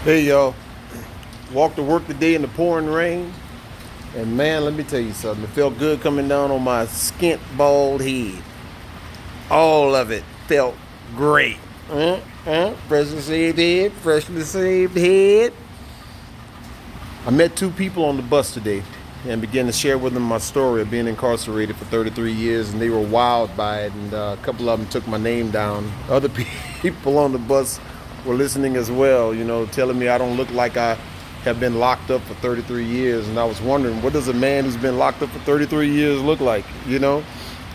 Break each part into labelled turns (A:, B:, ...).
A: Hey y'all, walked to work today in the pouring rain, and man, let me tell you something. It felt good coming down on my skint bald head. All of it felt great. Freshly shaved head, freshly shaved head. I met two people on the bus today and began to share with them my story of being incarcerated for 33 years, and they were wowed by it. And a couple of them took my name down. Other people on the bus were listening as well, telling me I don't look like I have been locked up for 33 years. And I was wondering, what does a man who's been locked up for 33 years look like?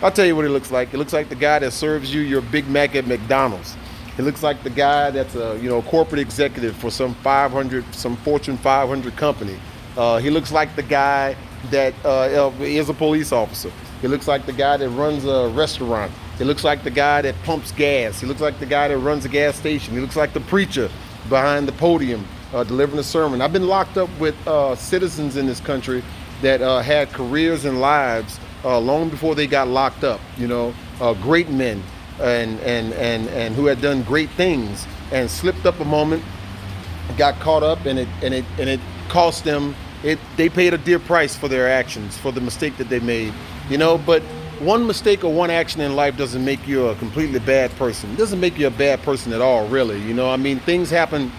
A: I'll tell you what he looks like. He looks like the guy that serves you your Big Mac at McDonald's. He looks like the guy that's a corporate executive for some Fortune 500 company. He looks like the guy that is a police officer. He looks like the guy that runs a restaurant. He looks like the guy that pumps gas. He looks like the guy that runs a gas station. He looks like the preacher behind the podium delivering a sermon. I've been locked up with citizens in this country that had careers and lives long before they got locked up. Great men and who had done great things and slipped up a moment, got caught up, and it cost them. They paid a dear price for their actions, for the mistake that they made. But one mistake or one action in life doesn't make you a completely bad person. It doesn't make you a bad person at all, really. Things happen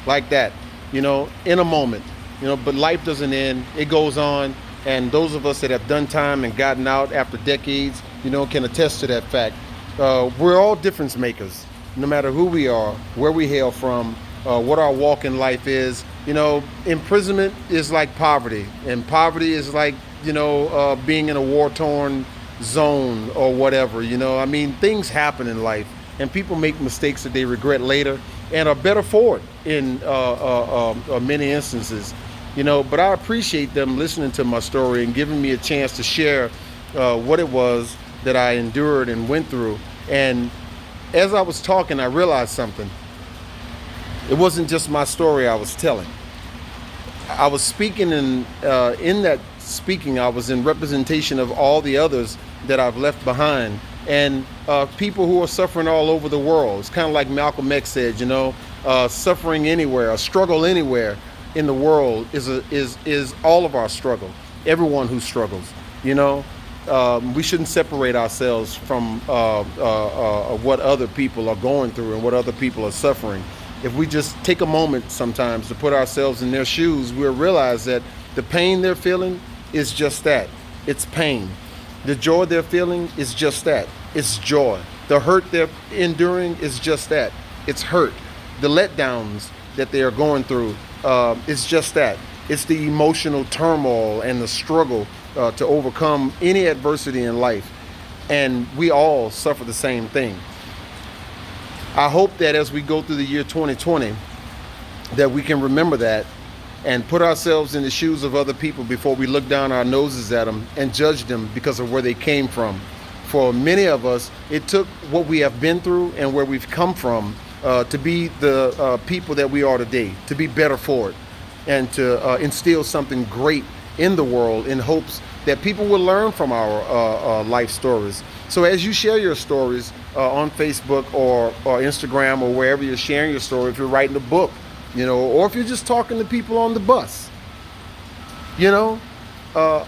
A: like that, in a moment, but life doesn't end. It goes on. And those of us that have done time and gotten out after decades, can attest to that fact. We're all difference makers, no matter who we are, where we hail from, what our walk in life is. Imprisonment is like poverty, and poverty is like, being in a war-torn zone or whatever. Things happen in life, and people make mistakes that they regret later and are better for it in many instances. But I appreciate them listening to my story and giving me a chance to share what it was that I endured and went through. And as I was talking, I realized something. It wasn't just my story I was telling. I was speaking, and in that speaking, I was in representation of all the others that I've left behind, and people who are suffering all over the world. It's kind of like Malcolm X said, suffering anywhere, a struggle anywhere in the world is all of our struggle. Everyone who struggles, we shouldn't separate ourselves from what other people are going through and what other people are suffering. If we just take a moment sometimes to put ourselves in their shoes, we'll realize that the pain they're feeling is just that. It's pain. The joy they're feeling is just that. It's joy. The hurt they're enduring is just that. It's hurt. The letdowns that they are going through is just that. It's the emotional turmoil and the struggle to overcome any adversity in life. And we all suffer the same thing. I hope that as we go through the year 2020, that we can remember that and put ourselves in the shoes of other people before we look down our noses at them and judge them because of where they came from. For many of us, it took what we have been through and where we've come from to be the people that we are today, to be better for it, and to instill something great in the world in hopes that people will learn from our life stories. So as you share your stories on Facebook or Instagram or wherever you're sharing your story, if you're writing a book, or if you're just talking to people on the bus,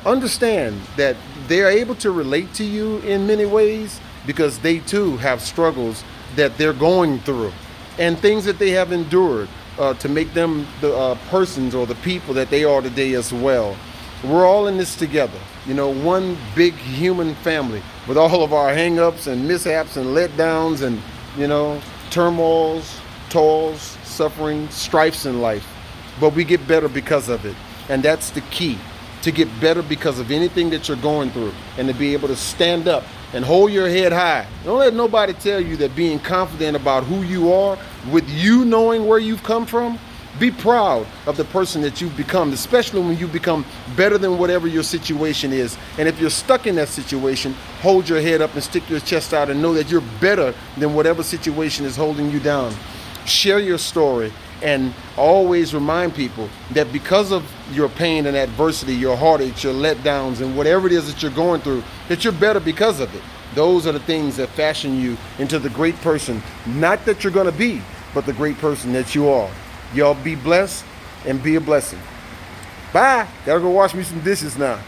A: understand that they're able to relate to you in many ways because they too have struggles that they're going through and things that they have endured to make them the persons or the people that they are today as well. We're all in this together, one big human family with all of our hang-ups and mishaps and letdowns and, turmoils, toils, suffering, strifes in life. But we get better because of it. And that's the key, to get better because of anything that you're going through and to be able to stand up and hold your head high. Don't let nobody tell you that being confident about who you are, with you knowing where you've come from, be proud of the person that you've become, especially when you become better than whatever your situation is. And if you're stuck in that situation, hold your head up and stick your chest out and know that you're better than whatever situation is holding you down. Share your story and always remind people that because of your pain and adversity, your heartaches, your letdowns, and whatever it is that you're going through, that you're better because of it. Those are the things that fashion you into the great person, not that you're going to be, but the great person that you are. Y'all be blessed and be a blessing. Bye. Gotta go wash me some dishes now.